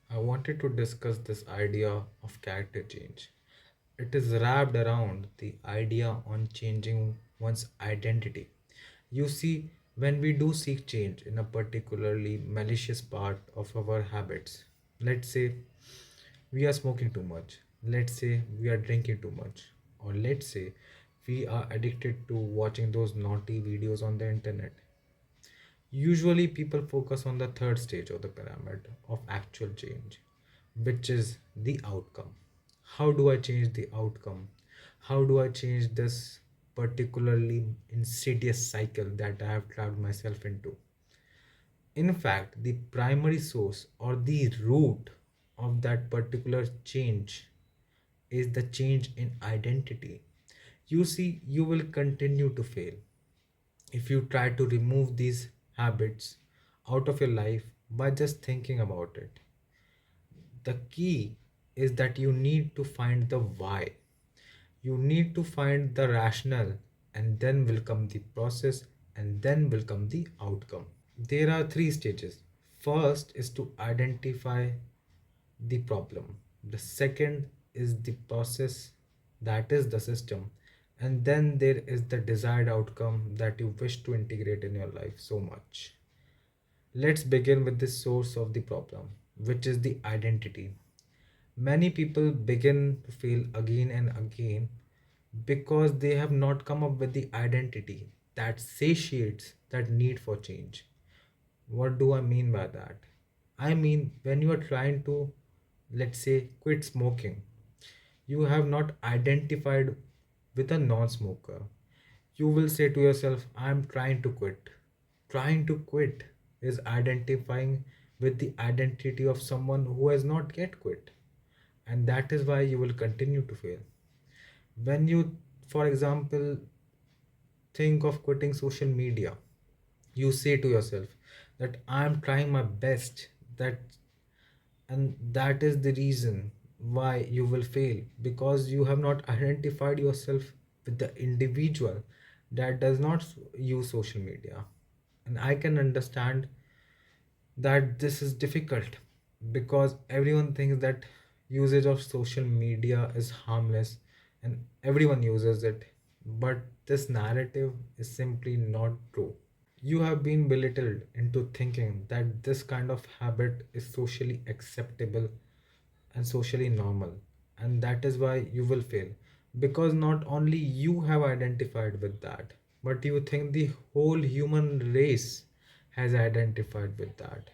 I wanted to discuss this idea of character change. It is wrapped around the idea on changing one's identity. You see, when we do seek change in a particularly malicious part of our habits, let's say we are smoking too much, let's say we are drinking too much, or let's say we are addicted to watching those naughty videos on the internet. Usually, people focus on the third stage of the pyramid of actual change, which is the outcome. How do I change the outcome? How do I change this particularly insidious cycle that I have trapped myself into? In fact, the primary source or the root of that particular change is the change in identity. You see, you will continue to fail if you try to remove these habits out of your life by just thinking about it. The key is that you need to find the why. You need to find the rationale, and then will come the process, and then will come the outcome. There are three stages. First is to identify the problem. The second is the process, that is the system. And then there is the desired outcome that you wish to integrate in your life so much. Let's begin with the source of the problem, which is the identity. Many people begin to fail again and again because they have not come up with the identity that satiates that need for change. What do I mean by that? I mean, when you are trying to, let's say, quit smoking, you have not identified with a non smoker. You will say to yourself, I'm trying to quit. Trying to quit is identifying with the identity of someone who has not yet quit. And that is why you will continue to fail. When you, for example, think of quitting social media, you say to yourself that I'm trying my best, that and that is the reason why you will fail, because you have not identified yourself with the individual that does not use social media. And I can understand that this is difficult because everyone thinks that usage of social media is harmless and everyone uses it, but this narrative is simply not true. You have been belittled into thinking that this kind of habit is socially acceptable and socially normal, and that is why you will fail, because not only you have identified with that, but you think the whole human race has identified with that,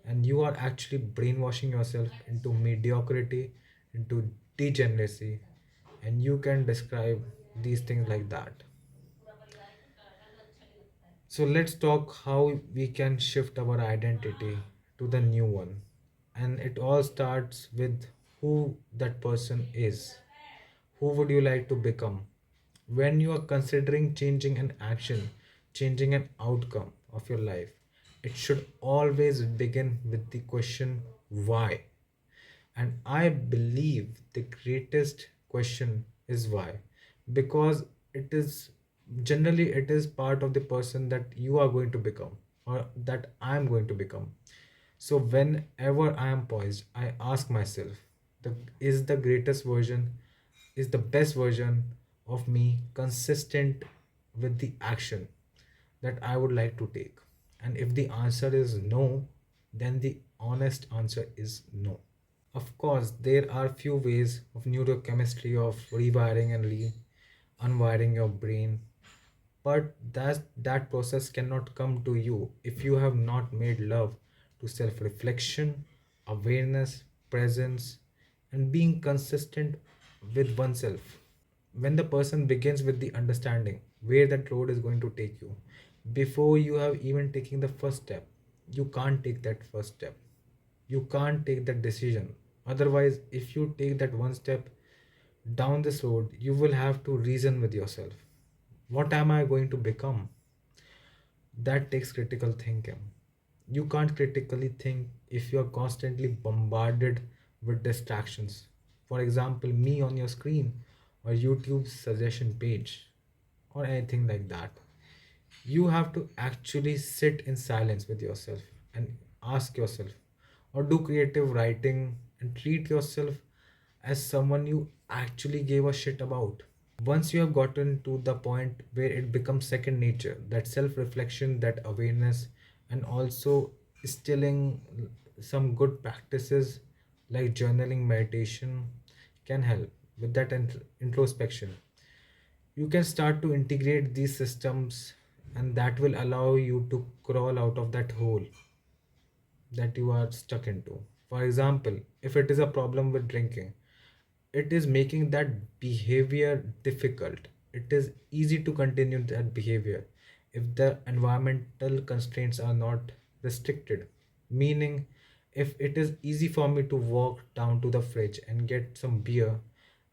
and you are actually brainwashing yourself into mediocrity, into degeneracy, and you can describe these things like that. So let's talk how we can shift our identity to the new one. And it all starts with who that person is. Who would you like to become? When you are considering changing an action, changing an outcome of your life, it should always begin with the question why. And I believe the greatest question is why, because it is generally it is part of the person that you are going to become, or that I am going to become. So whenever I am poised, I ask myself, the is the greatest version, is the best version of me consistent with the action that I would like to take? And if the answer is no, then the honest answer is no. Of course, there are few ways of neurochemistry of rewiring and unwiring your brain, but that process cannot come to you if you have not made love to self-reflection, awareness, presence, and being consistent with oneself. When the person begins with the understanding where that road is going to take you, before you have even taken the first step, you can't take that first step, you can't take that decision. Otherwise, if you take that one step down this road, you will have to reason with yourself, what am I going to become? That takes critical thinking. You can't critically think if you are constantly bombarded with distractions. For example, me on your screen, or YouTube's suggestion page, or anything like that. You have to actually sit in silence with yourself and ask yourself, or do creative writing and treat yourself as someone you actually gave a shit about. Once you have gotten to the point where it becomes second nature, that self reflection, that awareness, and also instilling some good practices like journaling, meditation can help with that introspection. You can start to integrate these systems, and that will allow you to crawl out of that hole that you are stuck into. For example, if it is a problem with drinking, it is making that behavior difficult. It is easy to continue that behavior if the environmental constraints are not restricted. Meaning, if it is easy for me to walk down to the fridge and get some beer,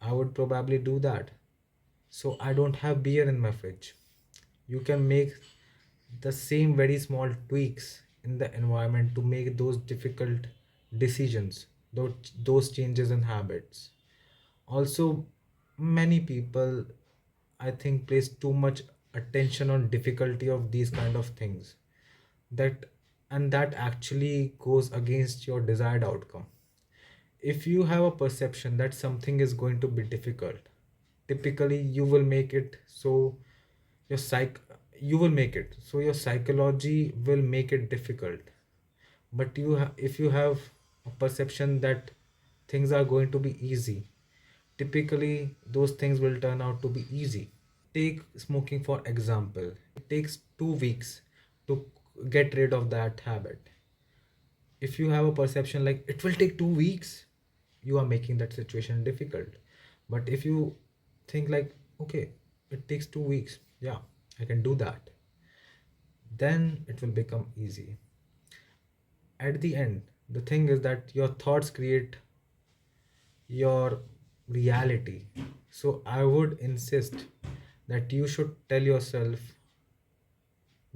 I would probably do that. So I don't have beer in my fridge. You can make the same very small tweaks in the environment to make those difficult decisions, those changes in habits. Also, many people, I think, place too much attention on difficulty of these kind of things, that and that actually goes against your desired outcome. If you have a perception that something is going to be difficult, typically you will make it so your psych you will make it so your psychology will make it difficult. But if you have a perception that things are going to be easy, typically those things will turn out to be easy. Take smoking for example. It takes 2 weeks to get rid of that habit. If you have a perception like it will take 2 weeks, you are making that situation difficult. But if you think like, okay, it takes 2 weeks, yeah, I can do that, then it will become easy. At the end, the thing is that your thoughts create your reality. So I would insist that you should tell yourself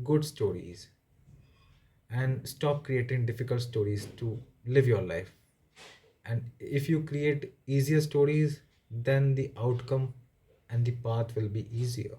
good stories and stop creating difficult stories to live your life. And if you create easier stories, then the outcome and the path will be easier.